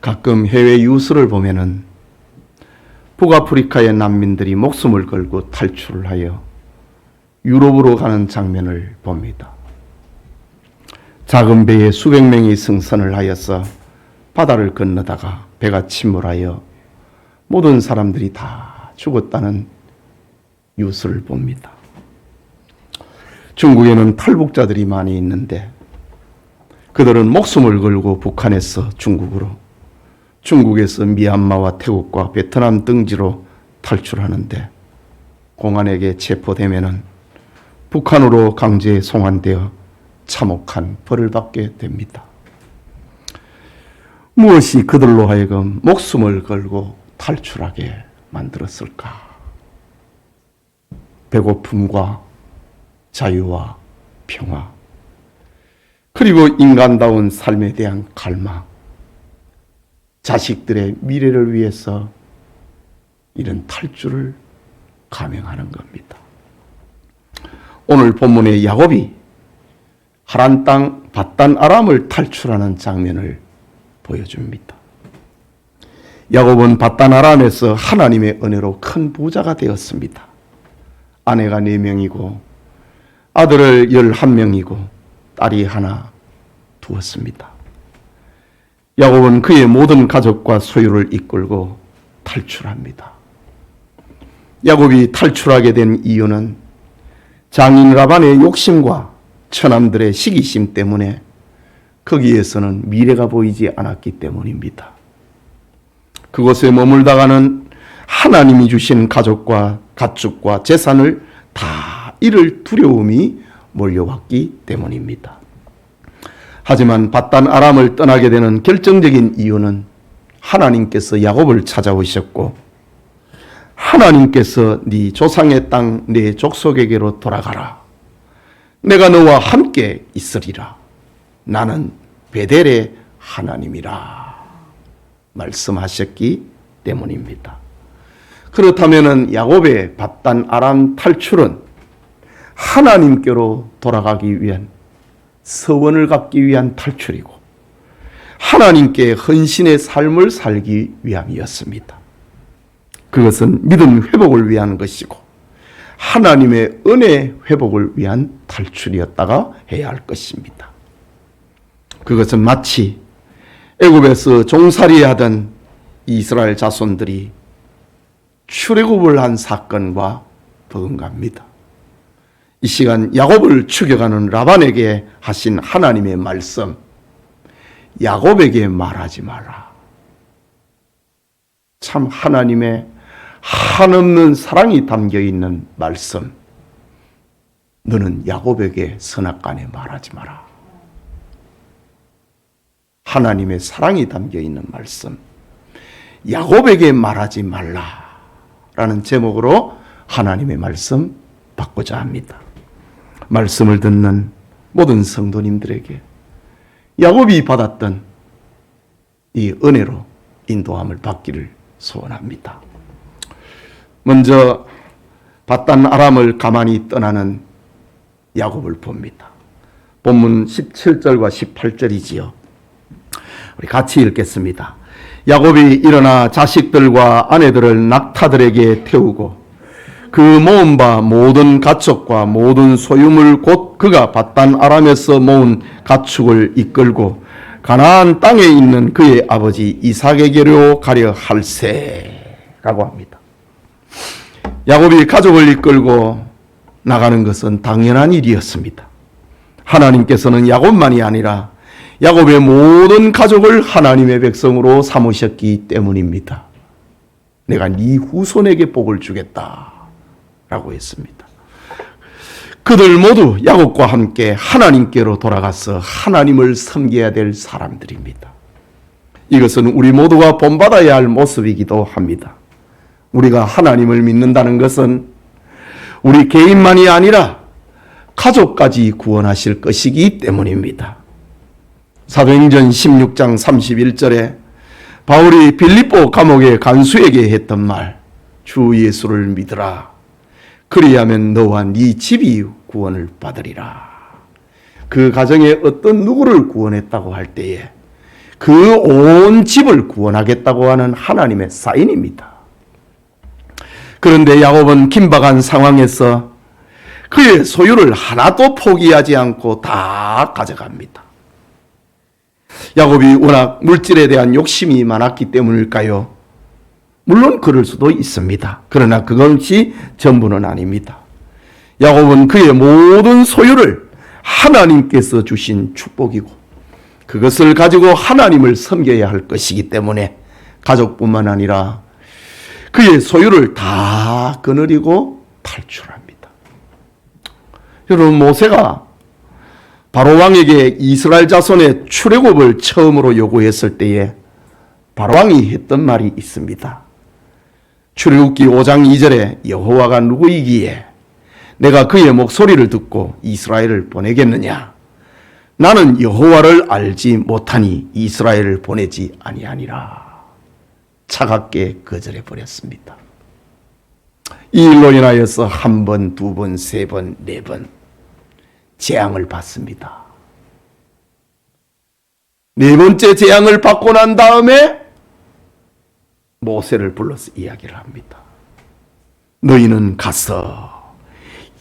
가끔 해외 뉴스를 보면은 북아프리카의 난민들이 목숨을 걸고 탈출을 하여 유럽으로 가는 장면을 봅니다. 작은 배에 수백 명이 승선을 하여서 바다를 건너다가 배가 침몰하여 모든 사람들이 다 죽었다는 뉴스를 봅니다. 중국에는 탈북자들이 많이 있는데 그들은 목숨을 걸고 북한에서 중국으로, 중국에서 미얀마와 태국과 베트남 등지로 탈출하는데 공안에게 체포되면은 북한으로 강제 송환되어 참혹한 벌을 받게 됩니다. 무엇이 그들로 하여금 목숨을 걸고 탈출하게 만들었을까? 배고픔과 자유와 평화, 그리고 인간다운 삶에 대한 갈망, 자식들의 미래를 위해서 이런 탈출을 감행하는 겁니다. 오늘 본문의 야곱이 하란 땅 밧단 아람을 탈출하는 장면을 보여줍니다. 야곱은 밧단 아람에서 하나님의 은혜로 큰 부자가 되었습니다. 아내가 4명이고 아들을 11명이고 딸이 하나 두었습니다. 야곱은 그의 모든 가족과 소유를 이끌고 탈출합니다. 야곱이 탈출하게 된 이유는 장인 라반의 욕심과 처남들의 시기심 때문에 거기에서는 미래가 보이지 않았기 때문입니다. 그곳에 머물다가는 하나님이 주신 가족과 가축과 재산을 다 잃을 두려움이 몰려왔기 때문입니다. 하지만 밧단 아람을 떠나게 되는 결정적인 이유는 하나님께서 야곱을 찾아오셨고 하나님께서 네 조상의 땅 네 족속에게로 돌아가라. 내가 너와 함께 있으리라. 나는 베델의 하나님이라 말씀하셨기 때문입니다. 그렇다면 야곱의 밧단 아람 탈출은 하나님께로 돌아가기 위한, 서원을 갖기 위한 탈출이고 하나님께 헌신의 삶을 살기 위함이었습니다. 그것은 믿음 회복을 위한 것이고 하나님의 은혜 회복을 위한 탈출이었다가 해야 할 것입니다. 그것은 마치 애굽에서 종살이하던 이스라엘 자손들이 출애굽을 한 사건과 버금갑니다. 이 시간 야곱을 추격하는 라반에게 하신 하나님의 말씀, 야곱에게 말하지 마라. 참 하나님의 한없는 사랑이 담겨있는 말씀, 너는 야곱에게 선악간에 말하지 마라. 하나님의 사랑이 담겨있는 말씀, 야곱에게 말하지 말라라는 제목으로 하나님의 말씀 받고자 합니다. 말씀을 듣는 모든 성도님들에게 야곱이 받았던 이 은혜로 인도함을 받기를 소원합니다. 먼저 밧단 아람을 가만히 떠나는 야곱을 봅니다. 본문 17절과 18절이지요. 우리 같이 읽겠습니다. 야곱이 일어나 자식들과 아내들을 낙타들에게 태우고 그 모은 바 모든 가축과 모든 소유물 곧 그가 밧단 아람에서 모은 가축을 이끌고 가나안 땅에 있는 그의 아버지 이삭에게로 가려 할세라고 합니다. 야곱이 가족을 이끌고 나가는 것은 당연한 일이었습니다. 하나님께서는 야곱만이 아니라 야곱의 모든 가족을 하나님의 백성으로 삼으셨기 때문입니다. 내가 네 후손에게 복을 주겠다 라고 했습니다. 그들 모두 야곱과 함께 하나님께로 돌아가서 하나님을 섬겨야 될 사람들입니다. 이것은 우리 모두가 본받아야 할 모습이기도 합니다. 우리가 하나님을 믿는다는 것은 우리 개인만이 아니라 가족까지 구원하실 것이기 때문입니다. 사도행전 16장 31절에 바울이 빌립보 감옥의 간수에게 했던 말, 주 예수를 믿으라. 그리하면 너와 네 집이 구원을 받으리라. 그 가정에 어떤 누구를 구원했다고 할 때에 그 온 집을 구원하겠다고 하는 하나님의 사인입니다. 그런데 야곱은 긴박한 상황에서 그의 소유를 하나도 포기하지 않고 다 가져갑니다. 야곱이 워낙 물질에 대한 욕심이 많았기 때문일까요? 물론 그럴 수도 있습니다. 그러나 그것이 전부는 아닙니다. 야곱은 그의 모든 소유를 하나님께서 주신 축복이고 그것을 가지고 하나님을 섬겨야 할 것이기 때문에 가족뿐만 아니라 그의 소유를 다 거느리고 탈출합니다. 여러분, 모세가 바로왕에게 이스라엘 자손의 출애굽을 처음으로 요구했을 때에 바로왕이 했던 말이 있습니다. 출애굽기 5장 2절에 여호와가 누구이기에 내가 그의 목소리를 듣고 이스라엘을 보내겠느냐? 나는 여호와를 알지 못하니 이스라엘을 보내지 아니하니라. 차갑게 거절해 버렸습니다. 이 일로 인하여서 한 번, 두 번, 세 번, 네 번 재앙을 받습니다. 네 번째 재앙을 받고 난 다음에 모세를 불러서 이야기를 합니다. 너희는 가서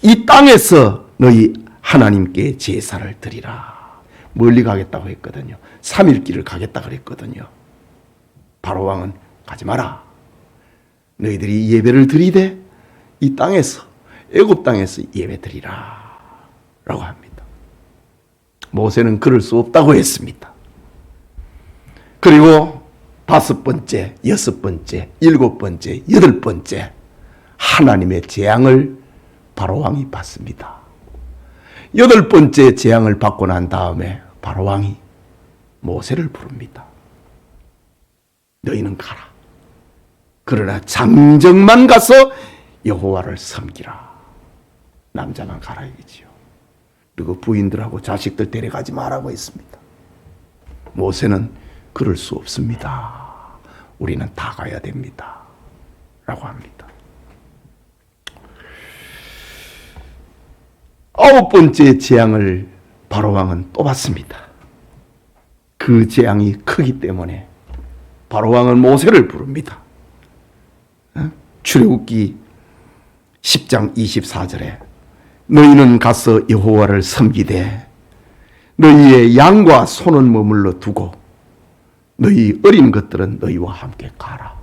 이 땅에서 너희 하나님께 제사를 드리라. 멀리 가겠다고 했거든요. 3일 길을 가겠다 그랬거든요. 바로왕은 가지 마라. 너희들이 예배를 드리되 이 땅에서, 애굽 땅에서 예배 드리라 라고 합니다. 모세는 그럴 수 없다고 했습니다. 그리고 5번째, 6번째, 7번째, 8번째 하나님의 재앙을 바로왕이 받습니다. 8번째 재앙을 받고 난 다음에 바로왕이 모세를 부릅니다. 너희는 가라. 그러나 장정만 가서 여호와를 섬기라. 남자만 가라 이거지요. 그리고 부인들하고 자식들 데려가지 말라고 했습니다. 모세는 그럴 수 없습니다. 우리는 다 가야 됩니다. 라고 합니다. 9번째 재앙을 바로왕은 또 받습니다. 그 재앙이 크기 때문에 바로왕은 모세를 부릅니다. 출애굽기 10장 24절에 너희는 가서 여호와를 섬기되 너희의 양과 소는 머물러 두고 너희 어린 것들은 너희와 함께 가라.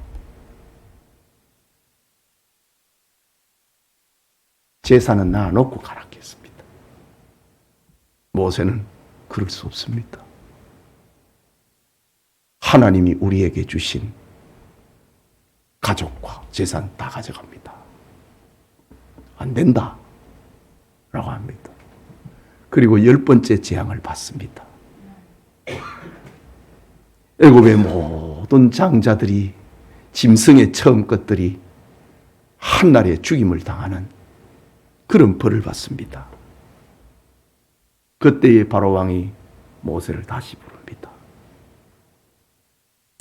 제사는 놔놓고 가라 했습니다. 모세는 그럴 수 없습니다. 하나님이 우리에게 주신 가족과 재산 다 가져갑니다. 안 된다 라고 합니다. 그리고 10번째 재앙을 받습니다. 애굽의 모든 장자들이, 짐승의 처음 것들이 한날에 죽임을 당하는 그런 벌을 받습니다. 그때의 바로왕이 모세를 다시 부릅니다.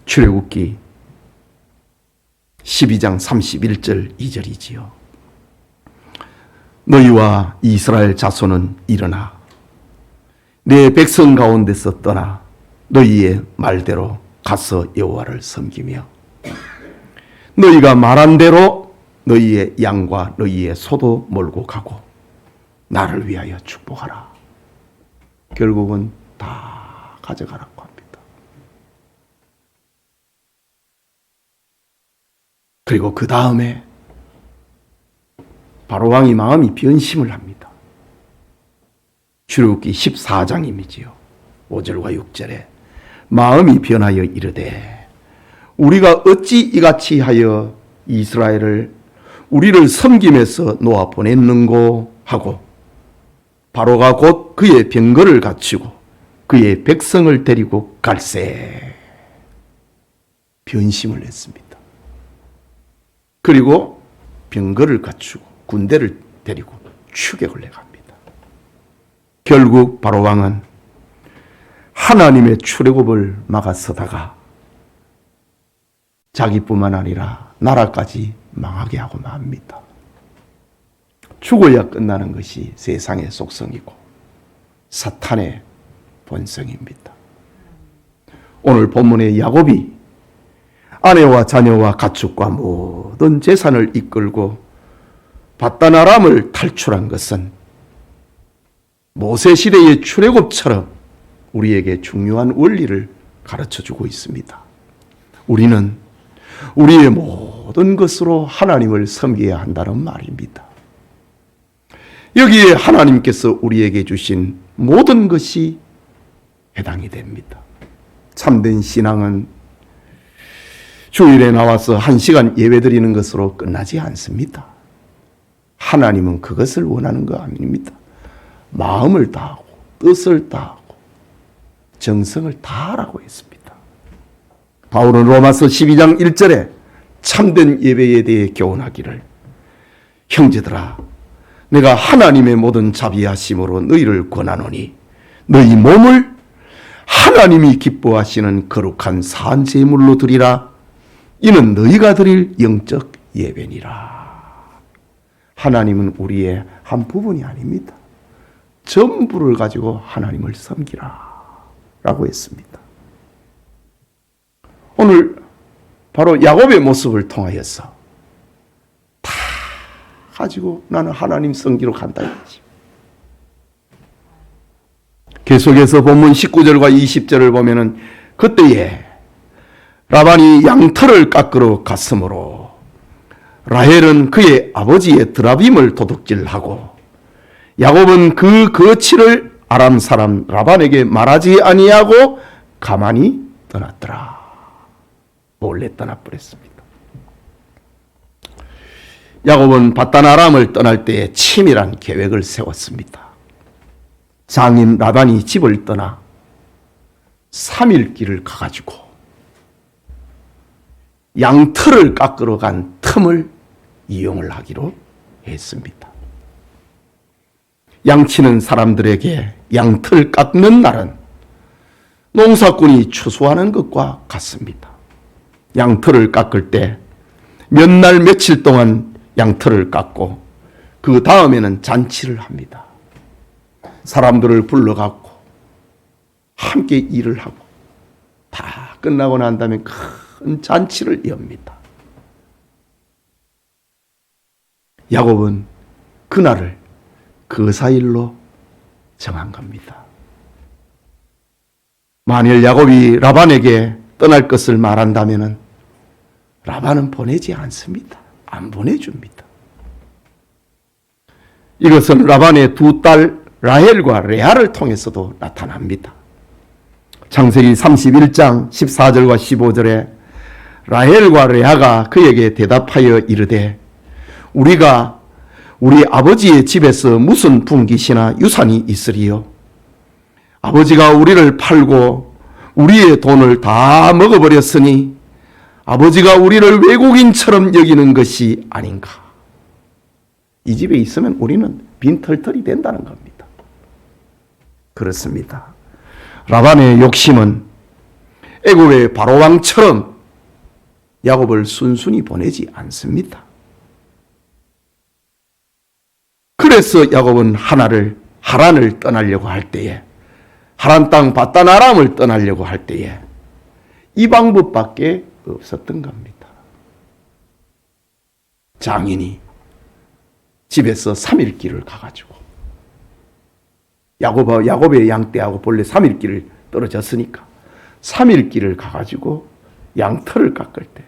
출애굽기 12장 31절 2절이지요. 너희와 이스라엘 자손은 일어나 내 백성 가운데서 떠나 너희의 말대로 가서 여호와를 섬기며 너희가 말한 대로 너희의 양과 너희의 소도 몰고 가고 나를 위하여 축복하라. 결국은 다 가져가라고 합니다. 그리고 그 다음에 바로왕이 마음이 변심을 합니다. 출애굽기 14장임이지요. 5절과 6절에 마음이 변하여 이르되 우리가 어찌 이같이 하여 이스라엘을 우리를 섬김에서 놓아 보냈는고 하고 바로가 곧 그의 병거를 갖추고 그의 백성을 데리고 갈새. 변심을 했습니다. 그리고 병거를 갖추고 군대를 데리고 추격을 해갑니다. 결국 바로왕은 하나님의 출애굽을 막아서다가 자기뿐만 아니라 나라까지 망하게 하고 맙니다. 죽어야 끝나는 것이 세상의 속성이고 사탄의 본성입니다. 오늘 본문의 야곱이 아내와 자녀와 가축과 모든 재산을 이끌고 밧단 아람을 탈출한 것은 모세 시대의 출애굽처럼 우리에게 중요한 원리를 가르쳐주고 있습니다. 우리는 우리의 모든 것으로 하나님을 섬겨야 한다는 말입니다. 여기에 하나님께서 우리에게 주신 모든 것이 해당이 됩니다. 참된 신앙은 주일에 나와서 1시간 예배드리는 것으로 끝나지 않습니다. 하나님은 그것을 원하는 거 아닙니다. 마음을 다하고 뜻을 다하고 정성을 다하라고 했습니다. 바울은 로마서 12장 1절에 참된 예배에 대해 교훈하기를, 형제들아 내가 하나님의 모든 자비하심으로 너희를 권하노니 너희 몸을 하나님이 기뻐하시는 거룩한 산 제물로 드리라. 이는 너희가 드릴 영적 예배니라. 하나님은 우리의 한 부분이 아닙니다. 전부를 가지고 하나님을 섬기라 라고 했습니다. 오늘 바로 야곱의 모습을 통하여서 다 가지고 나는 하나님 섬기러 간다 이거지. 계속해서 본문 19절과 20절을 보면은 그때에 라반이 양털을 깎으러 갔으므로 라헬은 그의 아버지의 드라빔을 도둑질하고 야곱은 그 거취를 아람 사람 라반에게 말하지 아니하고 가만히 떠났더라. 몰래 떠나버렸습니다. 야곱은 밧단 아람을 떠날 때에 치밀한 계획을 세웠습니다. 장인 라반이 집을 떠나 3일 길을 가가지고 양털을 깎으러 간 틈을 이용을 하기로 했습니다. 양치는 사람들에게 양털 깎는 날은 농사꾼이 추수하는 것과 같습니다. 양털을 깎을 때 몇 날 며칠 동안 양털을 깎고 그 다음에는 잔치를 합니다. 사람들을 불러갖고 함께 일을 하고 다 끝나고 난 다음에 큰 잔치를 엽니다. 야곱은 그날을 거사일로 정한 겁니다. 만일 야곱이 라반에게 떠날 것을 말한다면 라반은 보내지 않습니다. 안 보내줍니다. 이것은 라반의 두 딸 라헬과 레아를 통해서도 나타납니다. 창세기 31장 14절과 15절에 라헬과 레아가 그에게 대답하여 이르되 우리가 우리 아버지의 집에서 무슨 분깃이나 유산이 있으리요? 아버지가 우리를 팔고 우리의 돈을 다 먹어버렸으니 아버지가 우리를 외국인처럼 여기는 것이 아닌가? 이 집에 있으면 우리는 빈털털이 된다는 겁니다. 그렇습니다. 라반의 욕심은 애굽의 바로왕처럼 야곱을 순순히 보내지 않습니다. 그래서 야곱은 하란을 떠나려고 할 때에, 하란 땅 밧단 아람을 떠나려고 할 때에 이 방법밖에 없었던 겁니다. 장인이 집에서 3일 길을 가가지고 야곱의 양떼하고 본래 3일 길을 떨어졌으니까 3일 길을 가가지고 양털을 깎을 때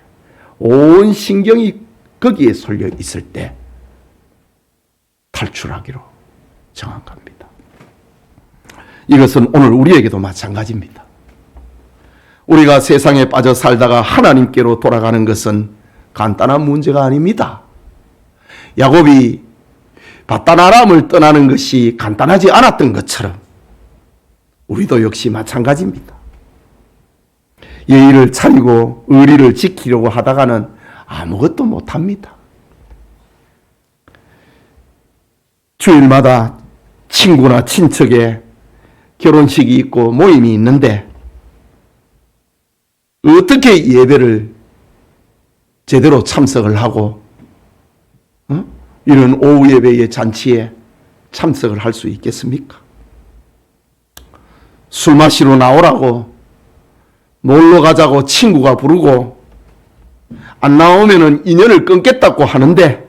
온 신경이 거기에 쏠려 있을 때 탈출하기로 정한 겁니다. 이것은 오늘 우리에게도 마찬가지입니다. 우리가 세상에 빠져 살다가 하나님께로 돌아가는 것은 간단한 문제가 아닙니다. 야곱이 밧단 아람을 떠나는 것이 간단하지 않았던 것처럼 우리도 역시 마찬가지입니다. 예의를 차리고 의리를 지키려고 하다가는 아무것도 못합니다. 주일마다 친구나 친척의 결혼식이 있고 모임이 있는데 어떻게 예배를 제대로 참석을 하고 이런 오후 예배의 잔치에 참석을 할 수 있겠습니까? 술 마시러 나오라고 놀러 가자고 친구가 부르고 안 나오면은 인연을 끊겠다고 하는데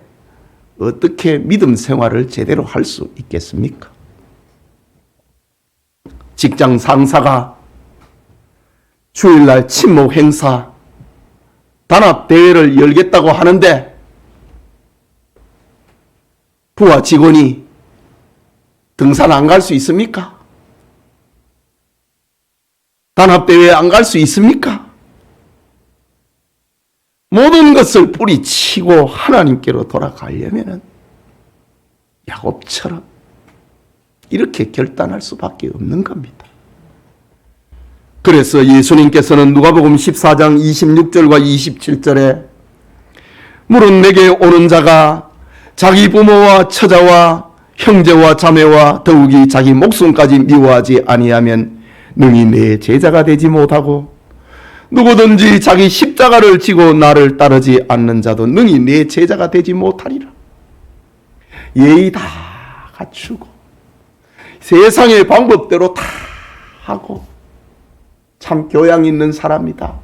어떻게 믿음 생활을 제대로 할 수 있겠습니까? 직장 상사가 주일날 친목 행사 단합 대회를 열겠다고 하는데 부하 직원이 등산 안 갈 수 있습니까? 단합 대회 안 갈 수 있습니까? 모든 것을 뿌리치고 하나님께로 돌아가려면은 야곱처럼 이렇게 결단할 수밖에 없는 겁니다. 그래서 예수님께서는 누가복음 14장 26절과 27절에 물은 내게 오는 자가 자기 부모와 처자와 형제와 자매와 더욱이 자기 목숨까지 미워하지 아니하면 능히 내 제자가 되지 못하고 누구든지 자기 십자가를 지고 나를 따르지 않는 자도 능히 내 제자가 되지 못하리라. 예의 다 갖추고 세상의 방법대로 다 하고 참 교양 있는 사람이다.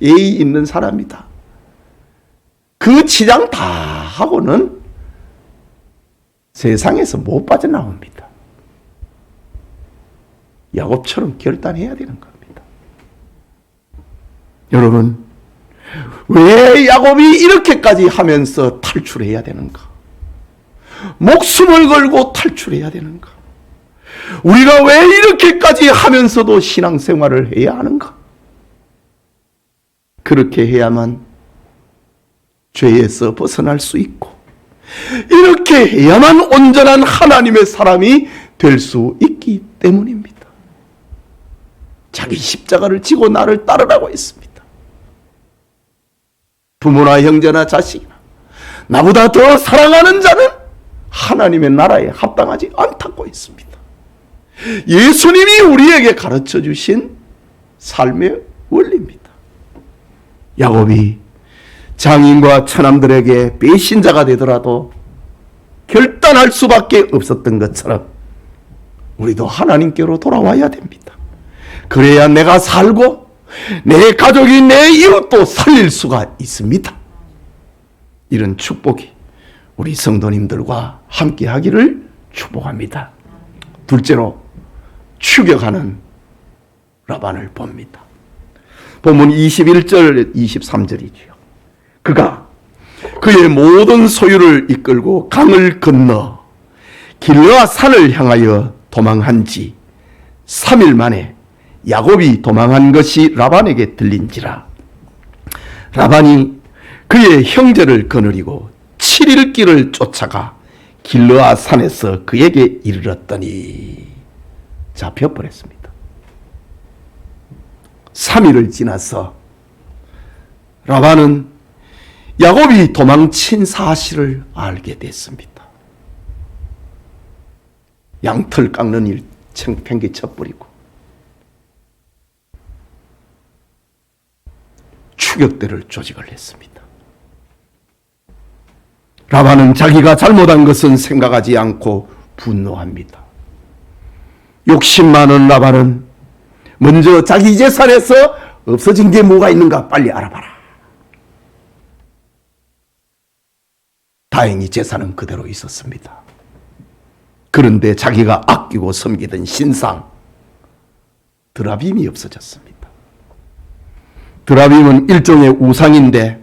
예의 있는 사람이다. 그 치장 다 하고는 세상에서 못 빠져나옵니다. 야곱처럼 결단해야 되는 겁니다. 여러분, 왜 야곱이 이렇게까지 하면서 탈출해야 되는가? 목숨을 걸고 탈출해야 되는가? 우리가 왜 이렇게까지 하면서도 신앙생활을 해야 하는가? 그렇게 해야만 죄에서 벗어날 수 있고 이렇게 해야만 온전한 하나님의 사람이 될 수 있기 때문입니다. 자기 십자가를 지고 나를 따르라고 했습니다. 부모나 형제나 자식이나 나보다 더 사랑하는 자는 하나님의 나라에 합당하지 않다고 했습니다. 예수님이 우리에게 가르쳐 주신 삶의 원리입니다. 야곱이 장인과 처남들에게 배신자가 되더라도 결단할 수밖에 없었던 것처럼 우리도 하나님께로 돌아와야 됩니다. 그래야 내가 살고 내 가족이 내 이웃도 살릴 수가 있습니다. 이런 축복이 우리 성도님들과 함께 하기를 축복합니다. 둘째로 추격하는 라반을 봅니다. 본문 21절 23절이지요. 그가 그의 모든 소유를 이끌고 강을 건너 길르아 산을 향하여 도망한 지 3일 만에 야곱이 도망한 것이 라반에게 들린지라. 라반이 그의 형제를 거느리고 7일 길을 쫓아가 길르아 산에서 그에게 이르렀더니 잡혀버렸습니다. 3일을 지나서 라반은 야곱이 도망친 사실을 알게 됐습니다. 양털 깎는 일 창팽개 쳐버리고 추격대를 조직을 했습니다. 라반은 자기가 잘못한 것은 생각하지 않고 분노합니다. 욕심 많은 라반은 먼저 자기 재산에서 없어진 게 뭐가 있는가 빨리 알아봐라. 다행히 재산은 그대로 있었습니다. 그런데 자기가 아끼고 섬기던 신상 드라빔이 없어졌습니다. 드라빔은 일종의 우상인데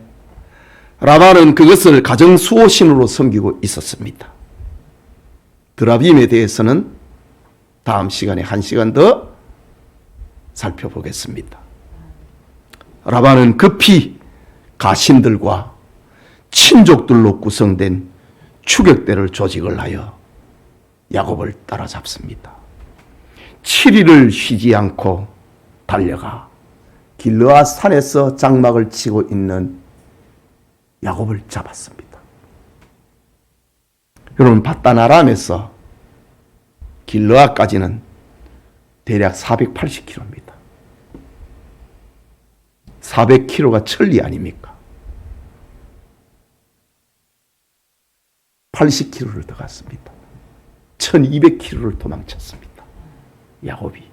라반은 그것을 가정 수호신으로 섬기고 있었습니다. 드라빔에 대해서는 다음 시간에 1시간 더 살펴보겠습니다. 라반은 급히 가신들과 친족들로 구성된 추격대를 조직을 하여 야곱을 따라잡습니다. 7일을 쉬지 않고 달려가 길르아 산에서 장막을 치고 있는 야곱을 잡았습니다. 여러분, 밧단 아람에서 길르아까지는 대략 480km입니다. 400km가 천리 아닙니까? 80km를 더 갔습니다. 1200km를 도망쳤습니다. 야곱이.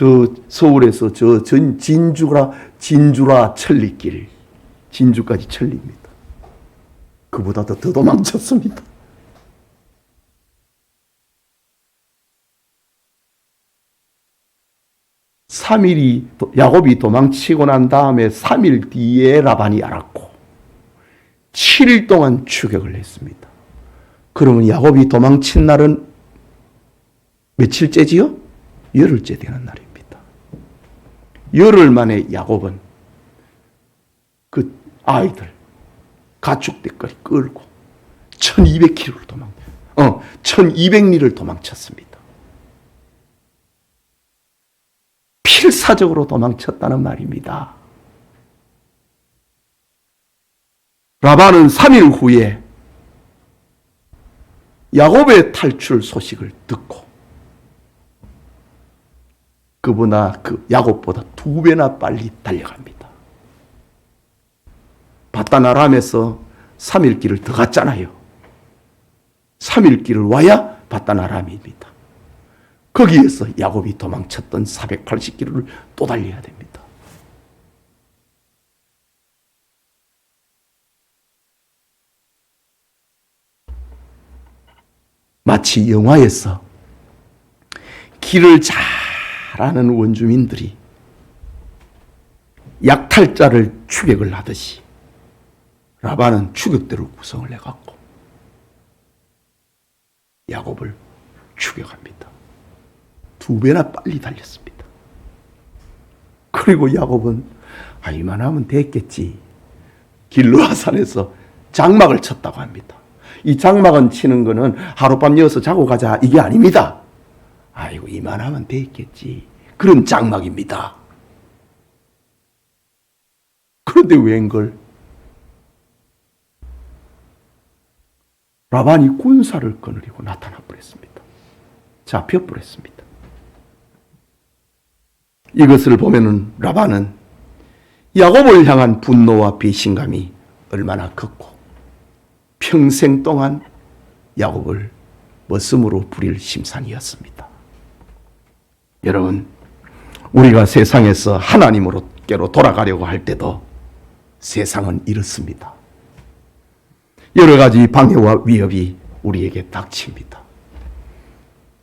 저 서울에서 저 진주라 천리길, 진주까지 천리입니다. 그보다도 더 도망쳤습니다. 3일이 야곱이 도망치고 난 다음에 3일 뒤에 라반이 알았고 7일 동안 추격을 했습니다. 그러면 야곱이 도망친 날은 며칠째지요? 열흘째 되는 날입니다. 열흘 만에 야곱은 그 아이들 가축대까지 끌고 1200km를 1200리를 도망쳤습니다. 필사적으로 도망쳤다는 말입니다. 라반은 3일 후에 야곱의 탈출 소식을 듣고 야곱보다 2배나 빨리 달려갑니다. 바다나람에서 3일 길을 더 갔잖아요. 3일 길을 와야 바다나람입니다. 거기에서 야곱이 도망쳤던 480km를 또 달려야 됩니다. 마치 영화에서 길을 잘 아는 원주민들이 약탈자를 추격을 하듯이 라반은 추격대를 구성을 해갖고 야곱을 추격합니다. 2배나 빨리 달렸습니다. 그리고 야곱은 이만하면 됐겠지. 길르아산에서 장막을 쳤다고 합니다. 이 장막은 치는 거는 하룻밤 여기서 자고 가자 이게 아닙니다. 아이고 이만하면 됐겠지. 그런 장막입니다. 그런데 웬걸 라반이 군사를 거느리고 나타나 버렸습니다. 잡혀 버렸습니다. 이것을 보면은 라반은 야곱을 향한 분노와 배신감이 얼마나 컸고 평생 동안 야곱을 머슴으로 부릴 심산이었습니다. 여러분, 우리가 세상에서 하나님으로께로 돌아가려고 할 때도 세상은 이렇습니다. 여러 가지 방해와 위협이 우리에게 닥칩니다.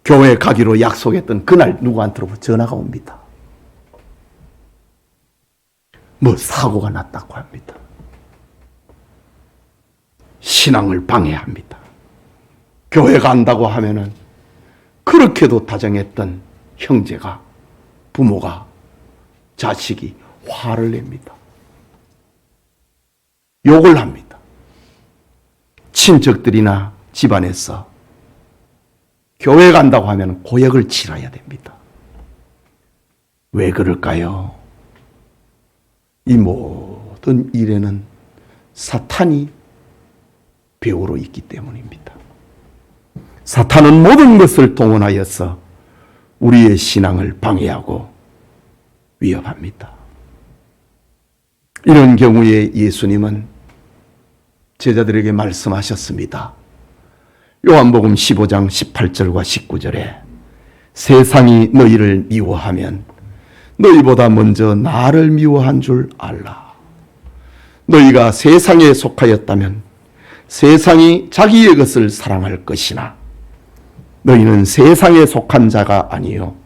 교회 가기로 약속했던 그날 누구한테로 전화가 옵니다. 사고가 났다고 합니다. 신앙을 방해합니다. 교회 간다고 하면은 그렇게도 다정했던 형제가, 부모가, 자식이 화를 냅니다. 욕을 합니다. 친척들이나 집안에서 교회 간다고 하면 고역을 치러야 됩니다. 왜 그럴까요? 이 모든 일에는 사탄이 배우로 있기 때문입니다. 사탄은 모든 것을 동원하여서 우리의 신앙을 방해하고 위협합니다. 이런 경우에 예수님은 제자들에게 말씀하셨습니다. 요한복음 15장 18절과 19절에 세상이 너희를 미워하면 너희보다 먼저 나를 미워한 줄 알라. 너희가 세상에 속하였다면 세상이 자기의 것을 사랑할 것이나 너희는 세상에 속한 자가 아니요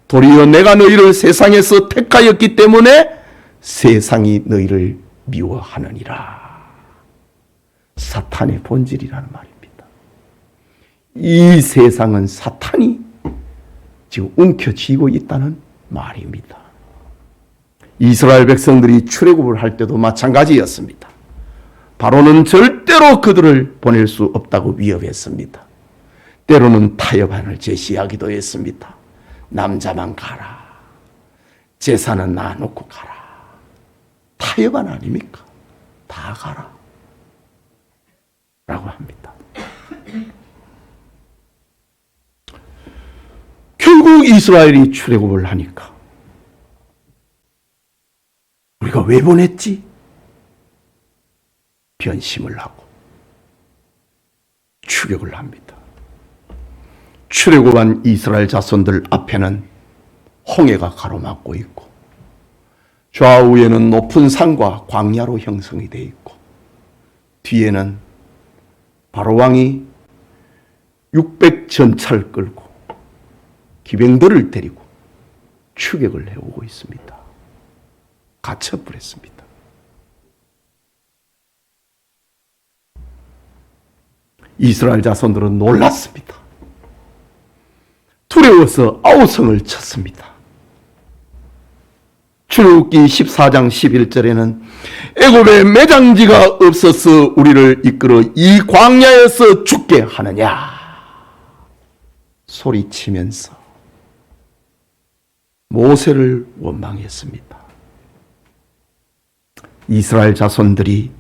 도리어 내가 너희를 세상에서 택하였기 때문에 세상이 너희를 미워하느니라. 사탄의 본질이라는 말입니다. 이 세상은 사탄이 지금 움켜쥐고 있다는 말입니다. 이스라엘 백성들이 출애굽을 할 때도 마찬가지였습니다. 바로는 절대로 그들을 보낼 수 없다고 위협했습니다. 때로는 타협안을 제시하기도 했습니다. 남자만 가라. 제사는 놔놓고 가라. 타협안 아닙니까? 다 가라. 라고 합니다. 결국 이스라엘이 출애굽을 하니까 우리가 왜 보냈지? 변심을 하고 추격을 합니다. 출애굽한 이스라엘 자손들 앞에는 홍해가 가로막고 있고 좌우에는 높은 산과 광야로 형성이 되어 있고 뒤에는 바로왕이 600전차를 끌고 기병들을 데리고 추격을 해오고 있습니다. 갇혀버렸습니다. 이스라엘 자손들은 놀랐습니다. 두려워서 아우성을 쳤습니다. 출애굽기 14장 11절에는 애굽에 매장지가 없어서 우리를 이끌어 이 광야에서 죽게 하느냐 소리치면서 모세를 원망했습니다. 이스라엘 자손들이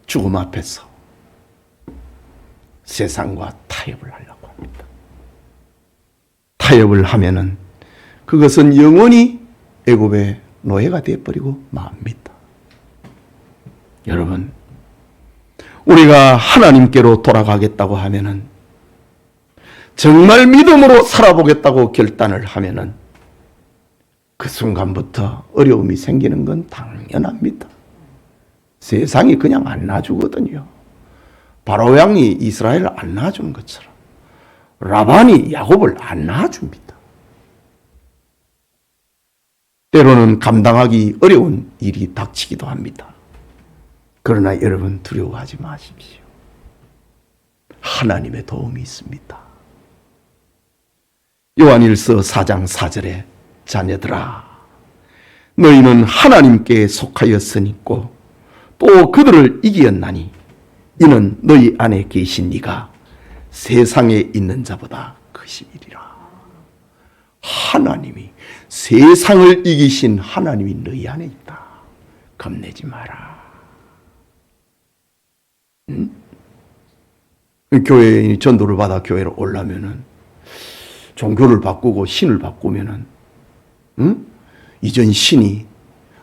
죽음 앞에서 세상과 타협을 하려고 합니다. 타협을 하면은 그것은 영원히 애굽의 노예가 되어버리고 맙니다. 여러분, 우리가 하나님께로 돌아가겠다고 하면은 정말 믿음으로 살아보겠다고 결단을 하면은 그 순간부터 어려움이 생기는 건 당연합니다. 세상이 그냥 안 놔주거든요. 바로왕이 이스라엘을 안 놔준 것처럼 라반이 야곱을 안 놔줍니다. 때로는 감당하기 어려운 일이 닥치기도 합니다. 그러나 여러분 두려워하지 마십시오. 하나님의 도움이 있습니다. 요한일서 4장 4절에 자녀들아 너희는 하나님께 속하였으니고 또 그들을 이기었나니 이는 너희 안에 계신 이가 세상에 있는 자보다 크심이리라. 하나님이 세상을 이기신 하나님이 너희 안에 있다. 겁내지 마라. 응? 교회인이 전도를 받아 교회로 오려면은 종교를 바꾸고 신을 바꾸면은 이전 신이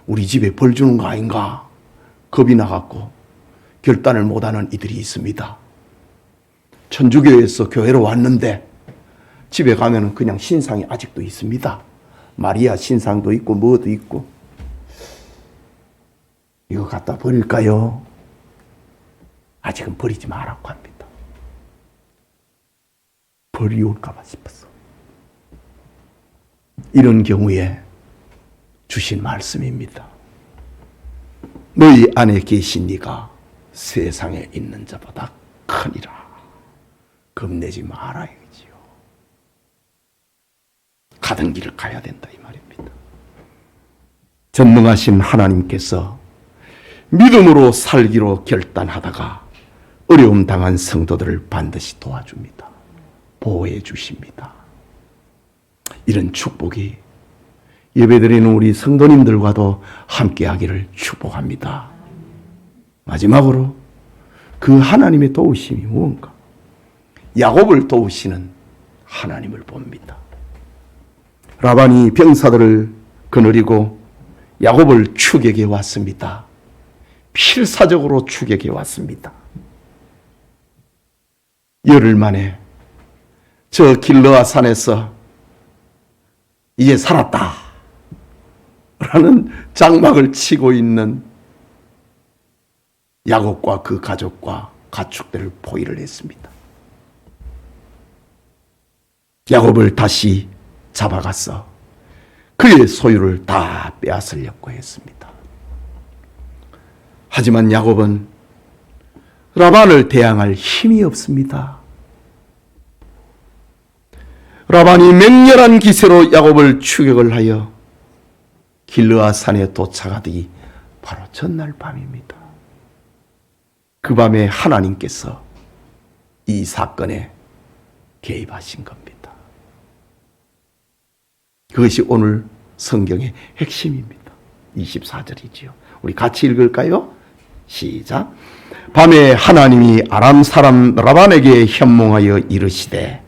우리 집에 벌 주는 거 아닌가 겁이 나갖고 결단을 못하는 이들이 있습니다. 천주교에서 교회로 왔는데 집에 가면은 그냥 신상이 아직도 있습니다. 마리아 신상도 있고 뭐도 있고. 이거 갖다 버릴까요? 아직은 버리지 말라고 합니다. 버리올까봐 싶어서. 이런 경우에 주신 말씀입니다. 너희 안에 계신 이가 세상에 있는 자보다 크니라. 겁내지 마라 이거지요. 가던 길을 가야 된다 이 말입니다. 전능하신 하나님께서 믿음으로 살기로 결단하다가 어려움 당한 성도들을 반드시 도와줍니다. 보호해 주십니다. 이런 축복이 예배드리는 우리 성도님들과도 함께하기를 축복합니다. 마지막으로 그 하나님의 도우심이 무언가? 야곱을 도우시는 하나님을 봅니다. 라반이 병사들을 거느리고 야곱을 추격해 왔습니다. 필사적으로 추격해 왔습니다. 열흘 만에 저 길르아 산에서 이제 살았다 라는 장막을 치고 있는 야곱과 그 가족과 가축들을 포위를 했습니다. 야곱을 다시 잡아가서 그의 소유를 다 빼앗으려고 했습니다. 하지만 야곱은 라반을 대항할 힘이 없습니다. 라반이 맹렬한 기세로 야곱을 추격을 하여 길르아 산에 도착하더니 바로 전날 밤입니다. 그 밤에 하나님께서 이 사건에 개입하신 겁니다. 그것이 오늘 성경의 핵심입니다. 24절이지요. 우리 같이 읽을까요? 시작. 밤에 하나님이 아람 사람 라반에게 현몽하여 이르시되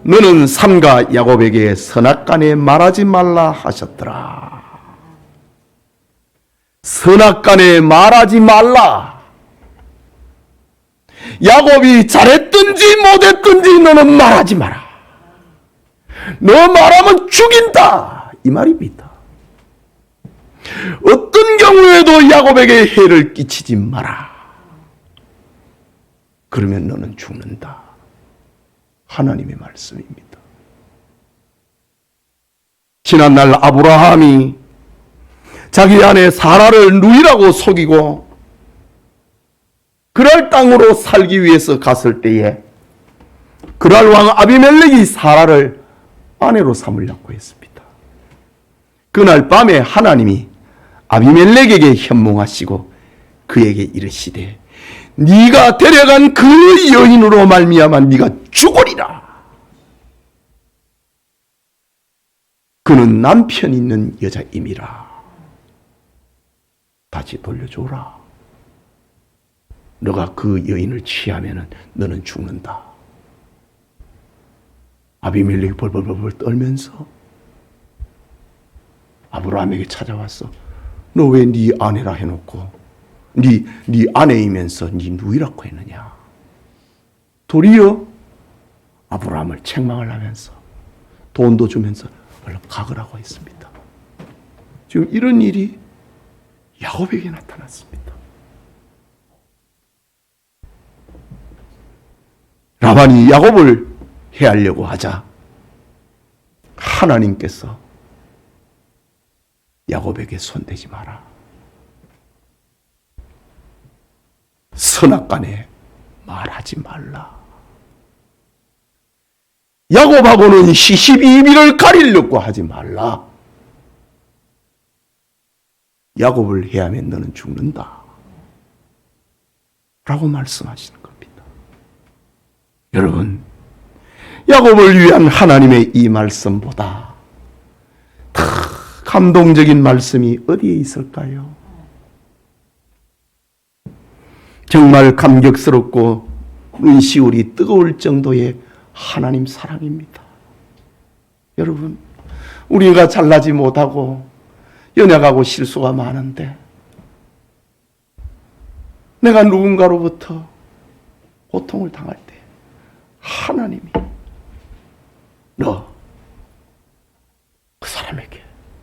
너는 삼가 야곱에게 선악간에 말하지 말라 하셨더라. 선악간에 말하지 말라. 야곱이 잘했든지 못했든지 너는 말하지 마라. 너 말하면 죽인다, 이 말입니다. 어떤 경우에도 야곱에게 해를 끼치지 마라. 그러면 너는 죽는다. 하나님의 말씀입니다. 지난날 아브라함이 자기 아내 사라를 누이라고 속이고 그랄 땅으로 살기 위해서 갔을 때에 그랄 왕 아비멜렉이 사라를 아내로 삼으려고 했습니다. 그날 밤에 하나님이 아비멜렉에게 현몽하시고 그에게 이르시되 네가 데려간 그 여인으로 말미암아 네가 죽으리라. 그는 남편 있는 여자임이라. 다시 돌려줘라. 너가 그 여인을 취하면 너는 죽는다. 아비멜렉이 벌벌벌 떨면서 아브라함에게 찾아왔어. 너 왜 네 아내라 해놓고 네 아내이면서 네 누이라고 했느냐. 도리어 아브라함을 책망을 하면서 돈도 주면서 얼른 가거라고 했습니다. 지금 이런 일이 야곱에게 나타났습니다. 라반이 야곱을 해하려고 하자 하나님께서 야곱에게 손대지 마라. 선악간에 말하지 말라. 야곱하고는 시시비비를 가리려고 하지 말라. 야곱을 해하면 너는 죽는다. 라고 말씀하시는 겁니다. 여러분, 야곱을 위한 하나님의 이 말씀보다 더 감동적인 말씀이 어디에 있을까요? 정말 감격스럽고 눈시울이 뜨거울 정도의 하나님 사랑입니다. 여러분, 우리가 잘나지 못하고 연약하고 실수가 많은데 내가 누군가로부터 고통을 당할 때 하나님이 너 그 사람에게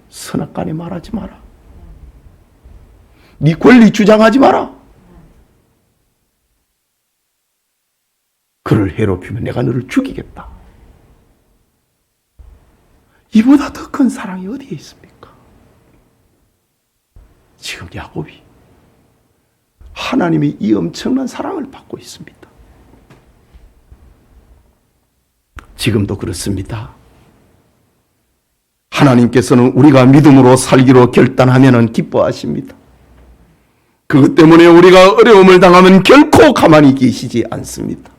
선악간에 말하지 마라. 네 권리 주장하지 마라. 그를 해롭히면 내가 너를 죽이겠다. 이보다 더 큰 사랑이 어디에 있습니까? 지금 야곱이 하나님의 이 엄청난 사랑을 받고 있습니다. 지금도 그렇습니다. 하나님께서는 우리가 믿음으로 살기로 결단하면 기뻐하십니다. 그것 때문에 우리가 어려움을 당하면 결코 가만히 계시지 않습니다.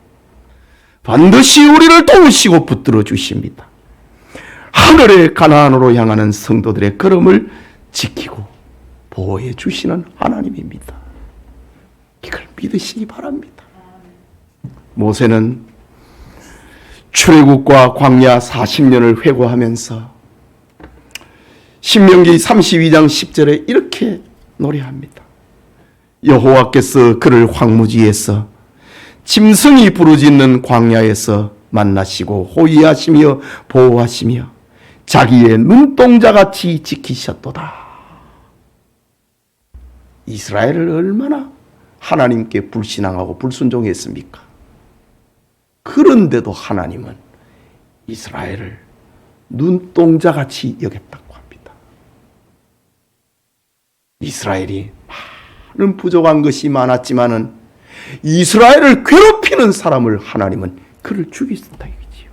반드시 우리를 도우시고 붙들어 주십니다. 하늘의 가나안으로 향하는 성도들의 걸음을 지키고 보호해 주시는 하나님입니다. 이걸 믿으시기 바랍니다. 모세는 출애굽과 광야 40년을 회고하면서 신명기 32장 10절에 이렇게 노래합니다. 여호와께서 그를 황무지에서 짐승이 부르짖는 광야에서 만나시고 호위하시며 보호하시며 자기의 눈동자같이 지키셨도다. 이스라엘을 얼마나 하나님께 불신앙하고 불순종했습니까? 그런데도 하나님은 이스라엘을 눈동자같이 여겼다고 합니다. 이스라엘이 많은 부족한 것이 많았지만은 이스라엘을 괴롭히는 사람을 하나님은 그를 죽이셨다 이거지요.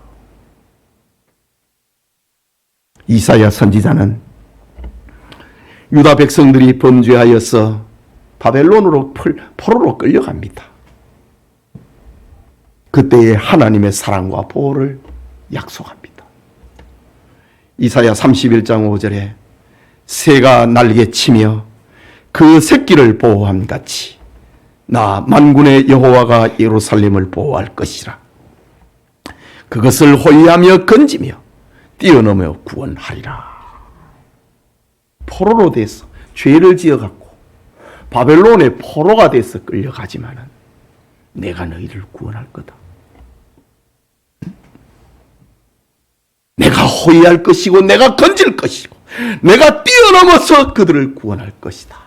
이사야 선지자는 유다 백성들이 범죄하여서 바벨론으로 포로로 끌려갑니다. 그때의 하나님의 사랑과 보호를 약속합니다. 이사야 31장 5절에 새가 날개치며 그 새끼를 보호함 같이 나 만군의 여호와가 예루살렘을 보호할 것이라. 그것을 호위하며 건지며 뛰어넘어 구원하리라. 포로로 돼서 죄를 지어갖고 바벨론의 포로가 돼서 끌려가지만은 내가 너희를 구원할 거다. 내가 호위할 것이고 내가 건질 것이고 내가 뛰어넘어서 그들을 구원할 것이다.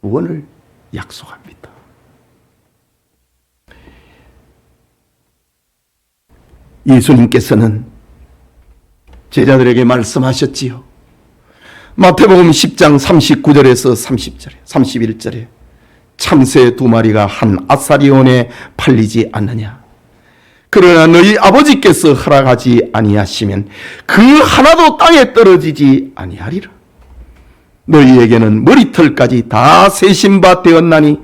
구원을 약속합니다. 예수님께서는 제자들에게 말씀하셨지요. 마태복음 10장 39절에서 30절에 31절에 참새 2마리가 한 아사리온에 팔리지 않느냐. 그러나 너희 아버지께서 허락하지 아니하시면 그 하나도 땅에 떨어지지 아니하리라. 너희에게는 머리털까지 다 세신 바 되었나니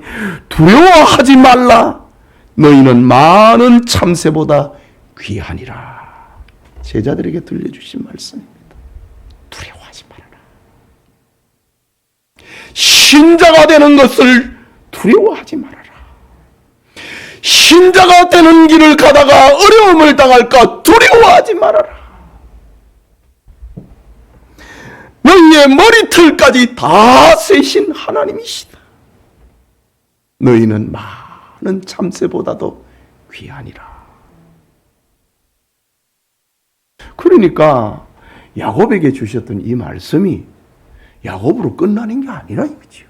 두려워하지 말라. 너희는 많은 참새보다 귀하니라. 제자들에게 들려주신 말씀입니다. 두려워하지 말아라. 신자가 되는 것을 두려워하지 말아라. 신자가 되는 길을 가다가 어려움을 당할까 두려워하지 말아라. 너희의 머리털까지 다 세신 하나님이시다. 너희는 많은 참새보다도 귀하니라. 그러니까 야곱에게 주셨던 이 말씀이 야곱으로 끝나는 게 아니라 이거지요.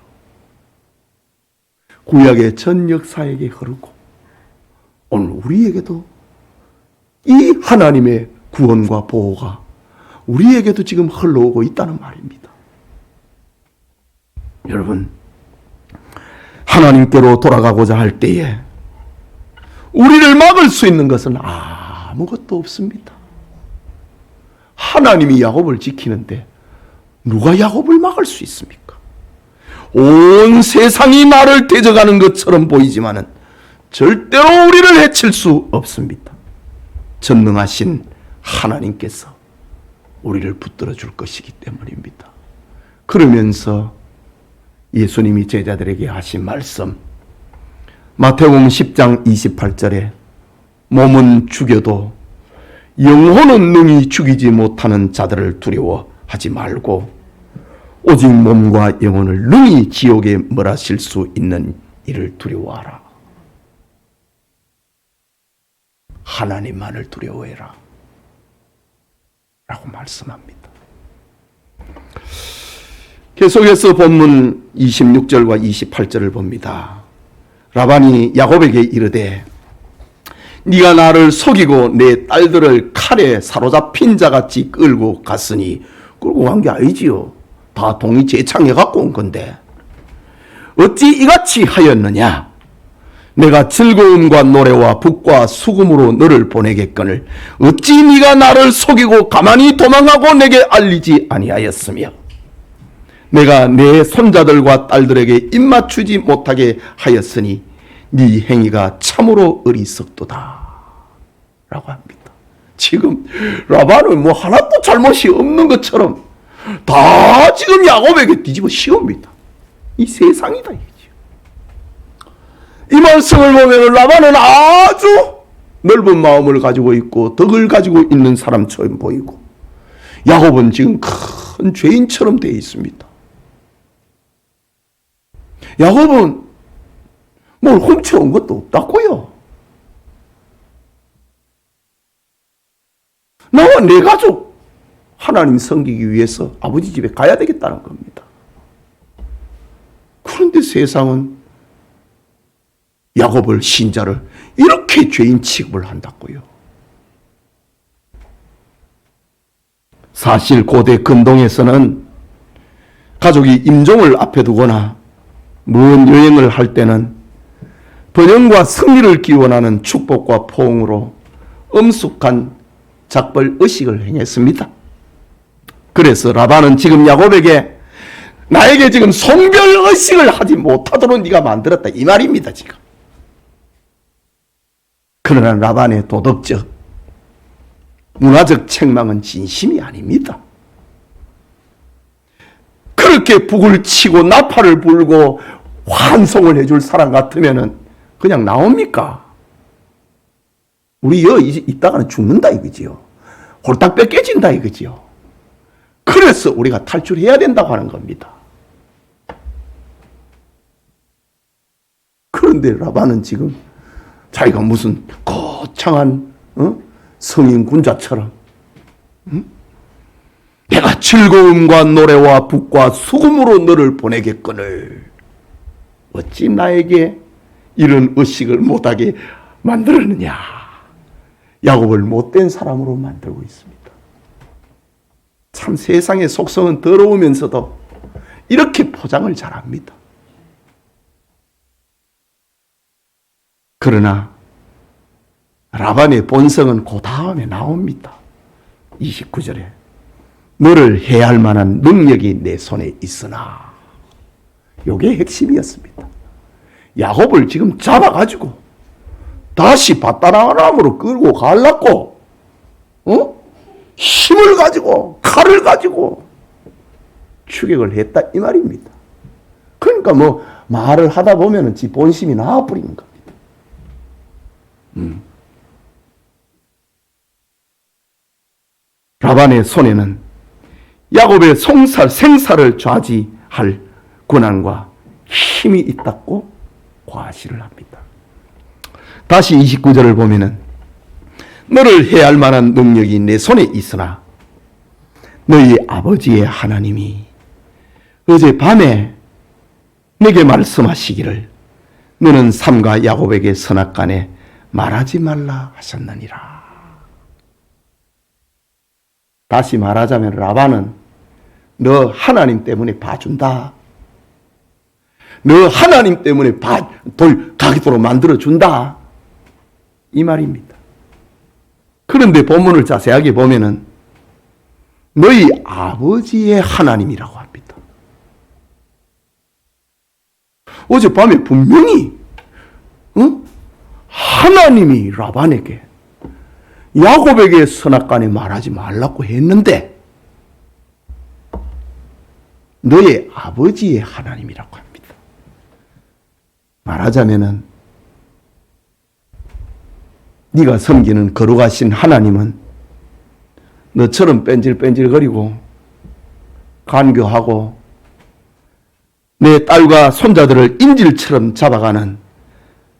구약의 전 역사에게 흐르고 오늘 우리에게도 이 하나님의 구원과 보호가 우리에게도 지금 흘러오고 있다는 말입니다. 여러분, 하나님께로 돌아가고자 할 때에 우리를 막을 수 있는 것은 아무것도 없습니다. 하나님이 야곱을 지키는데 누가 야곱을 막을 수 있습니까? 온 세상이 나를 대적하는 것처럼 보이지만은 절대로 우리를 해칠 수 없습니다. 전능하신 하나님께서 우리를 붙들어 줄 것이기 때문입니다. 그러면서 예수님이 제자들에게 하신 말씀, 마태복음 10장 28절에 몸은 죽여도 영혼은 능히 죽이지 못하는 자들을 두려워하지 말고 오직 몸과 영혼을 능히 지옥에 몰아실 수 있는 이를 두려워하라. 하나님만을 두려워해라 라고 말씀합니다. 계속해서 본문 26절과 28절을 봅니다. 라반이 야곱에게 이르되 네가 나를 속이고 내 딸들을 칼에 사로잡힌 자같이 끌고 갔으니, 끌고 간 게 아니지요. 다 동이 재창해 갖고 온 건데 어찌 이같이 하였느냐. 내가 즐거움과 노래와 북과 수금으로 너를 보내겠거늘 어찌 네가 나를 속이고 가만히 도망하고 내게 알리지 아니하였으며 내가 내 손자들과 딸들에게 입맞추지 못하게 하였으니 네 행위가 참으로 어리석도다 라고 합니다. 지금 라반은 뭐 하나도 잘못이 없는 것처럼 다 지금 야곱에게 뒤집어 씌웁니다. 이 세상이다 이거죠. 이 말씀을 보면 라반은 아주 넓은 마음을 가지고 있고 덕을 가지고 있는 사람처럼 보이고, 야곱은 지금 큰 죄인처럼 되어 있습니다. 야곱은 뭘 훔쳐온 것도 없다고요. 나와 내 가족 하나님 섬기기 위해서 아버지 집에 가야 되겠다는 겁니다. 그런데 세상은 야곱을, 신자를 이렇게 죄인 취급을 한다고요. 사실 고대 근동에서는 가족이 임종을 앞에 두거나 먼 여행을 할 때는 번영과 승리를 기원하는 축복과 포옹으로 엄숙한 작별 의식을 행했습니다. 그래서 라반은 지금 야곱에게 나에게 지금 송별 의식을 하지 못하도록 네가 만들었다 이 말입니다. 지금. 그러나 라반의 도덕적, 문화적 책망은 진심이 아닙니다. 그렇게 북을 치고 나팔을 불고 환송을 해줄 사람 같으면은 그냥 나옵니까? 우리 이따가는 죽는다 이거지요. 홀딱 뺏겨진다 이거지요. 그래서 우리가 탈출해야 된다고 하는 겁니다. 그런데 라반은 지금 자기가 무슨 거창한 성인 군자처럼 내가 즐거움과 노래와 북과 수금으로 너를 보내겠거늘 어찌 나에게 이런 의식을 못하게 만들었느냐. 야곱을 못된 사람으로 만들고 있습니다. 참 세상의 속성은 더러우면서도 이렇게 포장을 잘합니다. 그러나 라반의 본성은 그 다음에 나옵니다. 29절에 너를 해할 만한 능력이 내 손에 있으나, 이게 핵심이었습니다. 야곱을 지금 잡아가지고 다시 바다나람으로 끌고 가려고 힘을 가지고 칼을 가지고 추격을 했다 이 말입니다. 그러니까 뭐 말을 하다 보면은 지 본심이 나와버리는 겁니다. 라반의 손에는 야곱의 생사를 좌지할 권한과 힘이 있다고 과시를 합니다. 다시 29절을 보면은 너를 해할 만한 능력이 내 손에 있으나 너희 아버지의 하나님이 어젯밤에 내게 말씀하시기를 너는 삼가 야곱에게 선악간에 말하지 말라 하셨느니라. 다시 말하자면 라반은 너 하나님 때문에 봐준다. 너 하나님 때문에 가기도록 만들어준다. 이 말입니다. 그런데 본문을 자세하게 보면은 너희 아버지의 하나님이라고 합니다. 어젯밤에 분명히 하나님이 라반에게 야곱에게 선악간에 말하지 말라고 했는데 너의 아버지의 하나님이라고 합니다. 말하자면은 네가 섬기는 거룩하신 하나님은 너처럼 뺀질뺀질거리고 간교하고 내 딸과 손자들을 인질처럼 잡아가는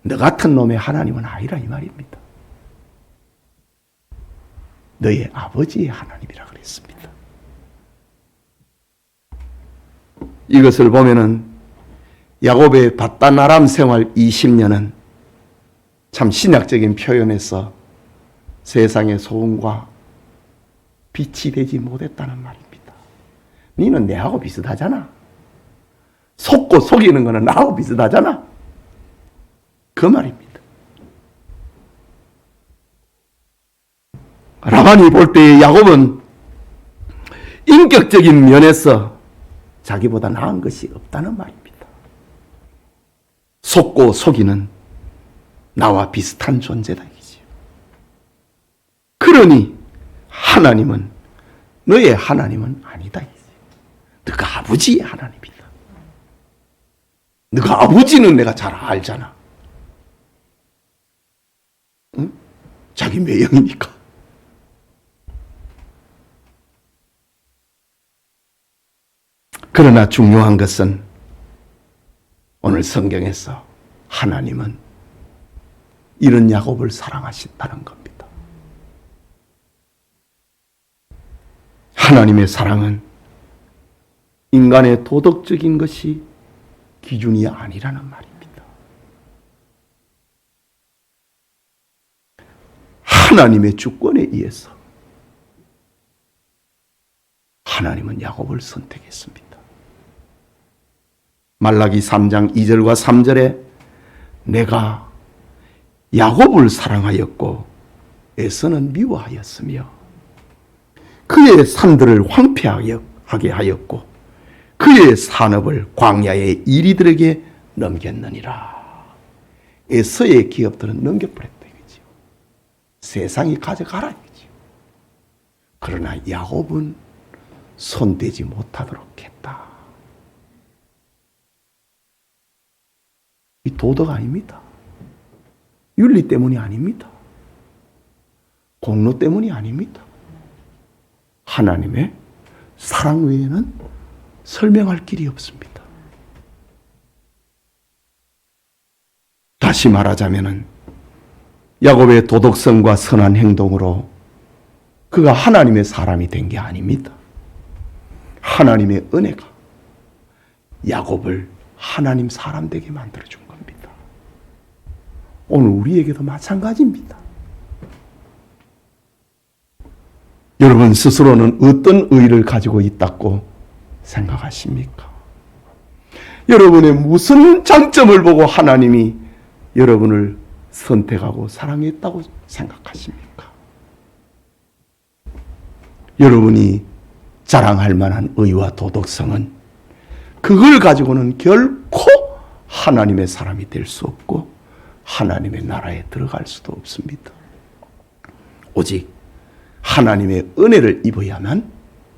너 같은 놈의 하나님은 아니라 이 말입니다. 너의 아버지의 하나님이라 그랬습니다. 이것을 보면은 야곱의 바다나람 생활 20년은 참 신약적인 표현에서 세상의 소음과 빛이 되지 못했다는 말입니다. 너는 내하고 비슷하잖아. 속고 속이는 거는 나하고 비슷하잖아. 그 말입니다. 라반이 볼 때 야곱은 인격적인 면에서 자기보다 나은 것이 없다는 말입니다. 속고 속이는 나와 비슷한 존재다 이거지. 그러니 하나님은 너의 하나님은 아니다 이거지. 너가 아버지의 하나님이다. 너가 아버지는 내가 잘 알잖아. 응? 자기 매형이니까. 그러나 중요한 것은 오늘 성경에서 하나님은 이런 야곱을 사랑하신다는 겁니다. 하나님의 사랑은 인간의 도덕적인 것이 기준이 아니라는 말입니다. 하나님의 주권에 의해서 하나님은 야곱을 선택했습니다. 말라기 3장 2절과 3절에 내가 야곱을 사랑하였고 에서는 미워하였으며 그의 산들을 황폐하게 하였고 그의 산업을 광야의 이리들에게 넘겼느니라. 에서의 기업들은 넘겨버렸다 이거죠. 세상이 가져가라 이거죠. 그러나 야곱은 손대지 못하도록 했다. 이 도덕 아닙니다. 윤리 때문이 아닙니다. 공로 때문이 아닙니다. 하나님의 사랑 외에는 설명할 길이 없습니다. 다시 말하자면은 야곱의 도덕성과 선한 행동으로 그가 하나님의 사람이 된 게 아닙니다. 하나님의 은혜가 야곱을 하나님 사람 되게 만들어준 겁니다. 오늘 우리에게도 마찬가지입니다. 여러분 스스로는 어떤 의의를 가지고 있다고 생각하십니까? 여러분의 무슨 장점을 보고 하나님이 여러분을 선택하고 사랑했다고 생각하십니까? 여러분이 자랑할 만한 의와 도덕성은 그걸 가지고는 결코 하나님의 사람이 될 수 없고 하나님의 나라에 들어갈 수도 없습니다. 오직 하나님의 은혜를 입어야만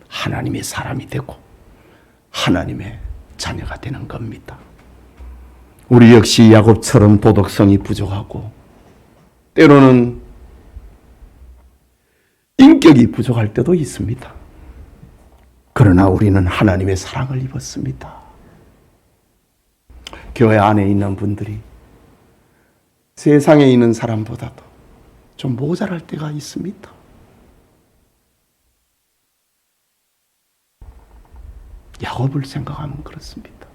하나님의 사람이 되고 하나님의 자녀가 되는 겁니다. 우리 역시 야곱처럼 도덕성이 부족하고 때로는 인격이 부족할 때도 있습니다. 그러나 우리는 하나님의 사랑을 입었습니다. 교회 안에 있는 분들이 세상에 있는 사람보다도 좀 모자랄 때가 있습니다. 야곱을 생각하면 그렇습니다.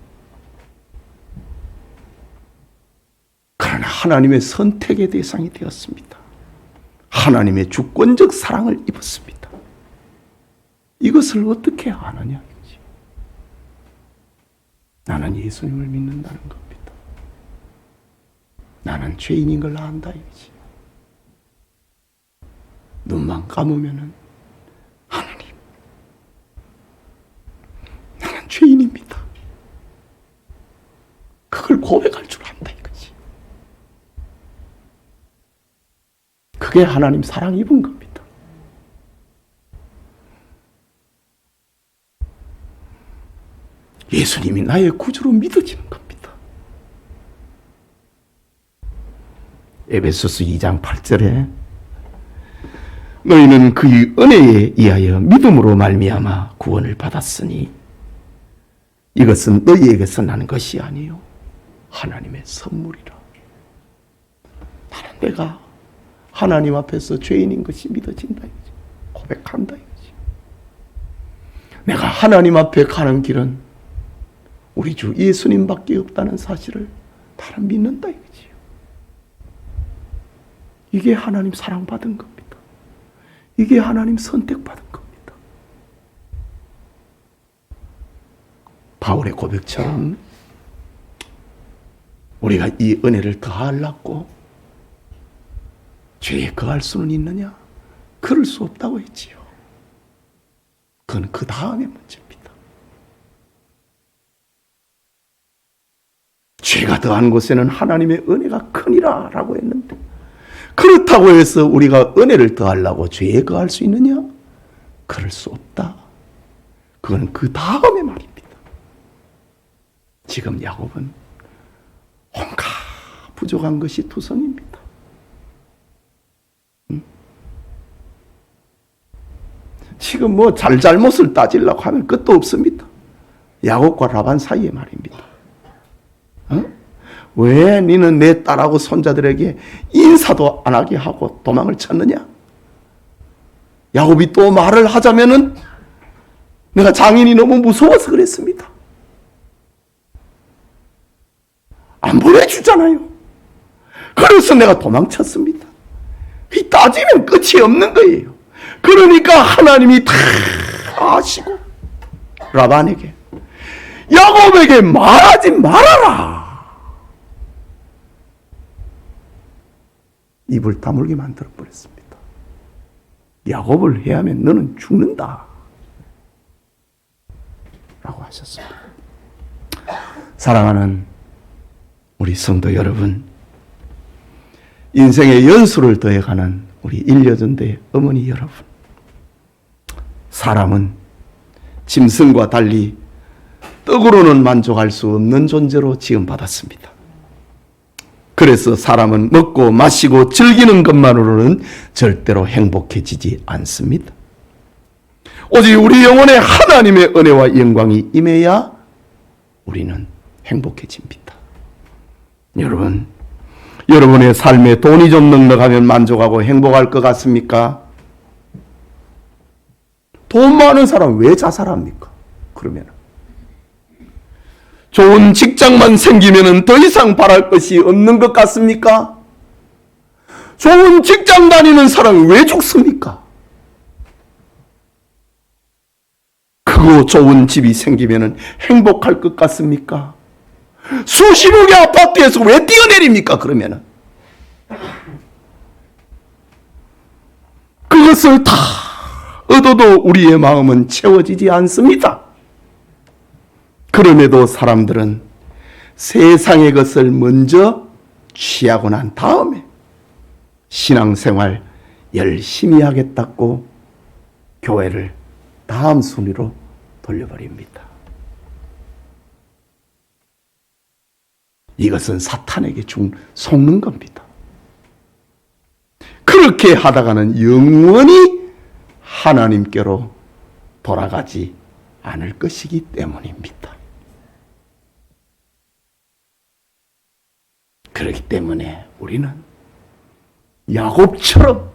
그러나 하나님의 선택의 대상이 되었습니다. 하나님의 주권적 사랑을 입었습니다. 이것을 어떻게 아느냐? 나는 예수님을 믿는다는 겁니다. 나는 죄인인 걸 안다 이거지. 눈만 감으면은 하나님, 나는 죄인입니다. 그걸 고백할 줄 안다 이거지. 그게 하나님 사랑 입은 겁니다. 예수님이 나의 구주로 믿어지는 겁니다. 에베소서 2장 8절에 너희는 그의 은혜에 의하여 믿음으로 말미암아 구원을 받았으니 이것은 너희에게서 난 것이 아니요 하나님의 선물이라. 나는 내가 하나님 앞에서 죄인인 것이 믿어진다 이거지. 고백한다 이거지. 내가 하나님 앞에 가는 길은 우리 주 예수님밖에 없다는 사실을 나는 믿는다 이거지요. 이게 하나님 사랑받은 겁니다. 이게 하나님 선택받은 겁니다. 바울의 고백처럼 우리가 이 은혜를 더하려고 죄에 거할 수는 있느냐? 그럴 수 없다고 했지요. 그건 그 다음의 문제입니다. 죄가 더한 곳에는 하나님의 은혜가 크니라 라고 했는데 그렇다고 해서 우리가 은혜를 더하려고 죄에 거할 수 있느냐? 그럴 수 없다. 그건 그 다음의 말입니다. 지금 야곱은 온갖 부족한 것이 투성입니다. 지금 뭐 잘잘못을 따지려고 하면 끝도 없습니다. 야곱과 라반 사이의 말입니다. 왜 너는 내 딸하고 손자들에게 인사도 안 하게 하고 도망을 쳤느냐? 야곱이 또 말을 하자면은 내가 장인이 너무 무서워서 그랬습니다. 안 보내주잖아요. 그래서 내가 도망쳤습니다. 이 따지면 끝이 없는 거예요. 그러니까 하나님이 다 아시고 라반에게 야곱에게 말하지 말아라. 입을 다물게 만들어버렸습니다. 야곱을 해하면 너는 죽는다. 라고 하셨습니다. 사랑하는 우리 성도 여러분, 인생의 연수를 더해가는 우리 일여전대 어머니 여러분, 사람은 짐승과 달리 떡으로는 만족할 수 없는 존재로 지음받았습니다. 그래서 사람은 먹고 마시고 즐기는 것만으로는 절대로 행복해지지 않습니다. 오직 우리 영혼에 하나님의 은혜와 영광이 임해야 우리는 행복해집니다. 여러분, 여러분의 삶에 돈이 좀 넉넉하면 만족하고 행복할 것 같습니까? 돈 많은 사람 왜 자살합니까? 그러면 좋은 직장만 생기면 더 이상 바랄 것이 없는 것 같습니까? 좋은 직장 다니는 사람이 왜 죽습니까? 크고 좋은 집이 생기면 행복할 것 같습니까? 수십억의 아파트에서 왜 뛰어내립니까? 그러면은 그것을 다 얻어도 우리의 마음은 채워지지 않습니다. 그럼에도 사람들은 세상의 것을 먼저 취하고 난 다음에 신앙생활 열심히 하겠다고 교회를 다음 순위로 돌려버립니다. 이것은 사탄에게 속는 겁니다. 그렇게 하다가는 영원히 하나님께로 돌아가지 않을 것이기 때문입니다. 그렇기 때문에 우리는 야곱처럼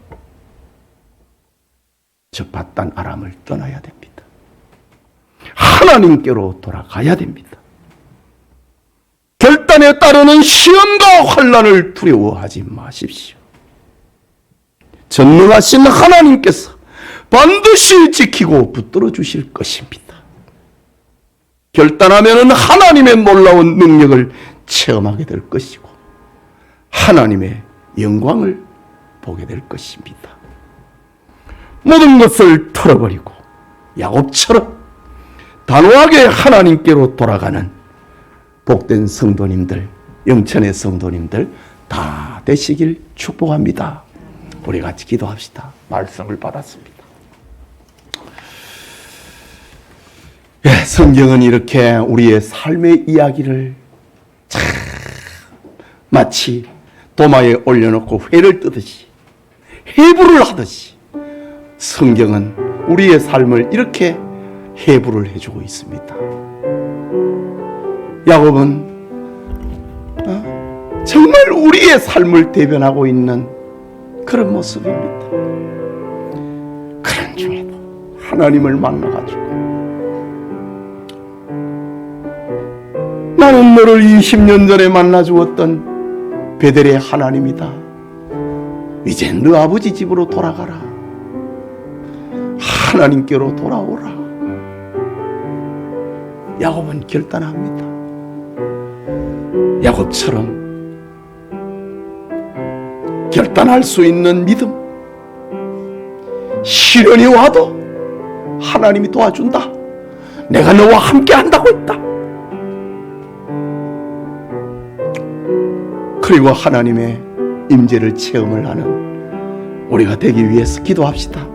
저 밧단 아람을 떠나야 됩니다. 하나님께로 돌아가야 됩니다. 결단에 따르는 시험과 환난을 두려워하지 마십시오. 전능하신 하나님께서 반드시 지키고 붙들어 주실 것입니다. 결단하면 하나님의 놀라운 능력을 체험하게 될 것이고 하나님의 영광을 보게 될 것입니다. 모든 것을 털어버리고 야곱처럼 단호하게 하나님께로 돌아가는 복된 성도님들, 영천의 성도님들 다 되시길 축복합니다. 우리 같이 기도합시다. 말씀을 받았습니다. 성경은 이렇게 우리의 삶의 이야기를 마치 도마에 올려놓고 회를 뜨듯이 해부를 하듯이 성경은 우리의 삶을 이렇게 해부를 해주고 있습니다. 야곱은 정말 우리의 삶을 대변하고 있는 그런 모습입니다. 그런 중에도 하나님을 만나가지고 나는 너를 20년 전에 만나주었던 베델의 하나님이다. 이제 너 아버지 집으로 돌아가라. 하나님께로 돌아오라. 야곱은 결단합니다. 야곱처럼 결단할 수 있는 믿음. 시련이 와도 하나님이 도와준다. 내가 너와 함께 한다고 했다. 그리고 하나님의 임재를 체험을 하는 우리가 되기 위해서 기도합시다.